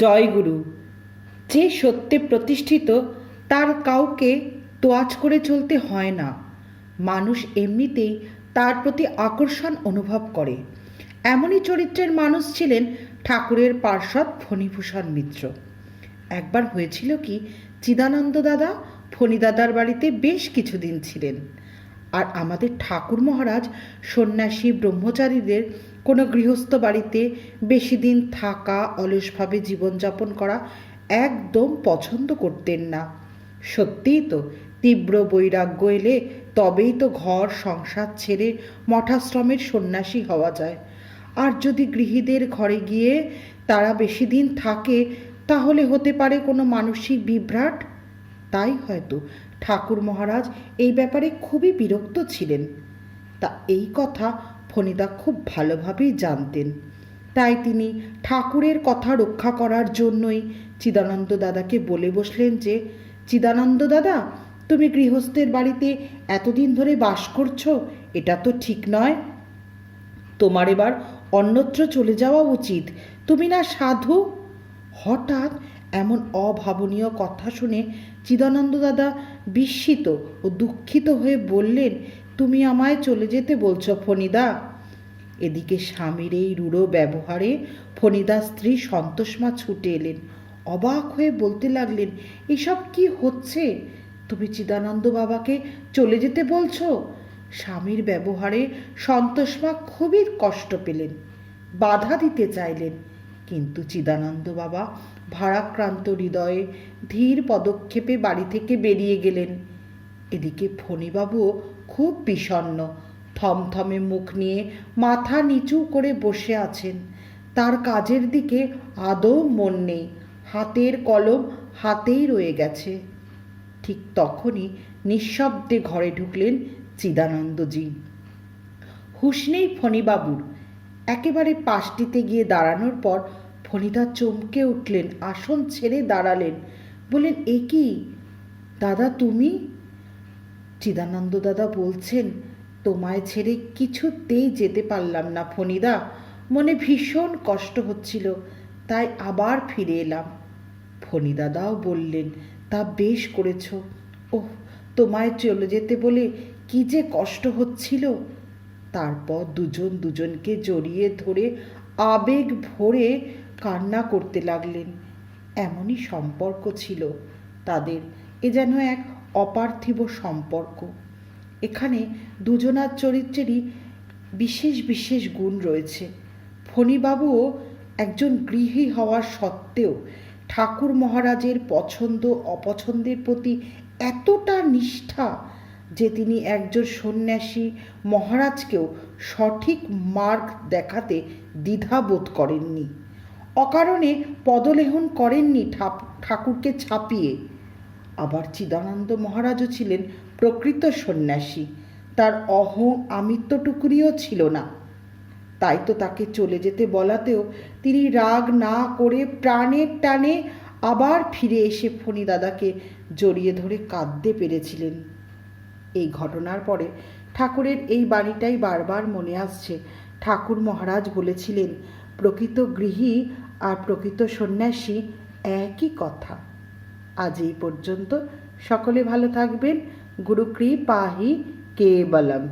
জয়গুরু। যে সত্যে প্রতিষ্ঠিত তার কাউকে তোয়াজ করে চলতে হয় না। মানুষ এমনিতেই তার প্রতি আকর্ষণ অনুভব করে। এমনই চরিত্রের মানুষ ছিলেন ঠাকুরের পার্ষদ ফণীভূষণ মিত্র। একবার হয়েছিল কি, চিদানন্দ দাদা ফণীদাদার বাড়িতে বেশ কিছুদিন ছিলেন, আর আমাদের ঠাকুর মহারাজ সন্ন্যাসী ব্রহ্মচারীদের কোনো গৃহস্থ বাড়িতে বেশি দিন থাকা, অলসভাবে জীবনযাপন করা একদম পছন্দ করতেন না। সত্যিই তো, তীব্র বৈরাগ্য এলে তবেই তো ঘর সংসার ছেড়ে মঠাশ্রমের সন্ন্যাসী হওয়া যায়। আর যদি গৃহীদের ঘরে গিয়ে তারা বেশি দিন থাকে, তাহলে হতে পারে কোনো মানসিক বিভ্রাট। তাই হয়তো ঠাকুর মহারাজ এই ব্যাপারে খুবই বিরক্ত ছিলেন। তা এই কথা ফণিদা খুব ভালোভাবেই জানতেন। তাই তিনি ঠাকুরের কথা রক্ষা করার জন্যই চিদানন্দ দাদাকে বলে বসলেন যে, চিদানন্দ দাদা, তুমি গৃহস্থের বাড়িতে এতদিন ধরে বাস করছো, এটা তো ঠিক নয়। তোমার এবার অন্যত্র চলে যাওয়া উচিত। তুমি না সাধু। হঠাৎ এমন অভাবনীয় কথা শুনে চিদানন্দ দাদা বিস্মিত ও দুঃখিত হয়ে বললেন, তুমি আমায় চলে যেতে বলছো ফণিদা? এদিকে স্বামীর এই রূঢ় ব্যবহারে ফণিদার স্ত্রী সন্তোষমা ছুটে এলেন। অবাক হয়ে বলতে লাগলেন, এসব কি হচ্ছে? তুমি চিদানন্দ বাবাকে চলে যেতে বলছো? স্বামীর ব্যবহারে সন্তোষমা খুবই কষ্ট পেলেন, বাধা দিতে চাইলেন, কিন্তু চিদানন্দ বাবা ভারাক্রান্ত হৃদয়ে ধীর পদক্ষেপে বাড়ি থেকে বেরিয়ে গেলেন। এদিকে ফণীবাবুও খুব বিষণ্ণ, থমথমে মুখ নিয়ে মাথা নিচু করে বসে আছেন। তার কাজের দিকে আদৌ মন নেই, হাতের কলম হাতেই রয়ে গেছে। ঠিক তখনই নিঃশব্দে ঘরে ঢুকলেন চিদানন্দজি। হুঁশ নেই ফণীবাবুর। একেবারে পাশটিতে গিয়ে দাঁড়ানোর পর ফণিদা চমকে উঠলেন, আসন ছেড়ে দাঁড়ালেন, বললেন, এ কি দাদা তুমি? চিদানন্দ দাদা বলছেন, তোমায় ছেড়ে কিছুতেই যেতে পারলাম না ফণিদা, মনে ভীষণ কষ্ট হচ্ছিল, তাই আবার ফিরে এলাম। ফণিদাদাও বললেন, তা বেশ করেছ। ওহ, তোমায় চলে যেতে বলে কি যে কষ্ট হচ্ছিল। তারপর দুজন দুজনকে জড়িয়ে ধরে আবেগ ভরে কান্না করতে লাগলেন। এমনই সম্পর্ক ছিল তাদের। এ যেন এক অপার্থিব সম্পর্ক। এখানে দুজনার চরিত্রেরই বিশেষ বিশেষ গুণ রয়েছে। ফণীবাবুও একজন গৃহী হওয়া সত্ত্বেও ঠাকুর মহারাজের পছন্দ অপছন্দের প্রতি এতটা নিষ্ঠা যে তিনি একজন সন্ন্যাসী মহারাজকেও সঠিক মার্গ দেখাতে দ্বিধাবোধ করেননি। অকারণে পদলেহন করেননি ঠাকুরকে ছাপিয়ে। আবার চিদানন্দ মহারাজও ছিলেন প্রকৃত সন্ন্যাসী, তার আমিত্বটুকুরিও ছিল না। তাই তো তাকে চলে যেতে বলাতেও তিনি রাগ না করে প্রাণের টানে আবার ফিরে এসে ফণীদাদাকে জড়িয়ে ধরে কাঁদতে পেরেছিলেন। এই ঘটনার পরে ঠাকুরের এই বাণীটাই বারবার মনে আসছে। ঠাকুর মহারাজ বলেছিলেন, প্রকৃত গৃহী আর প্রকৃত সন্ন্যাসী একই কথা। আজ এই পর্যন্ত। সকলে ভালো থাকবেন। গুরু কৃপাহি কেবলম।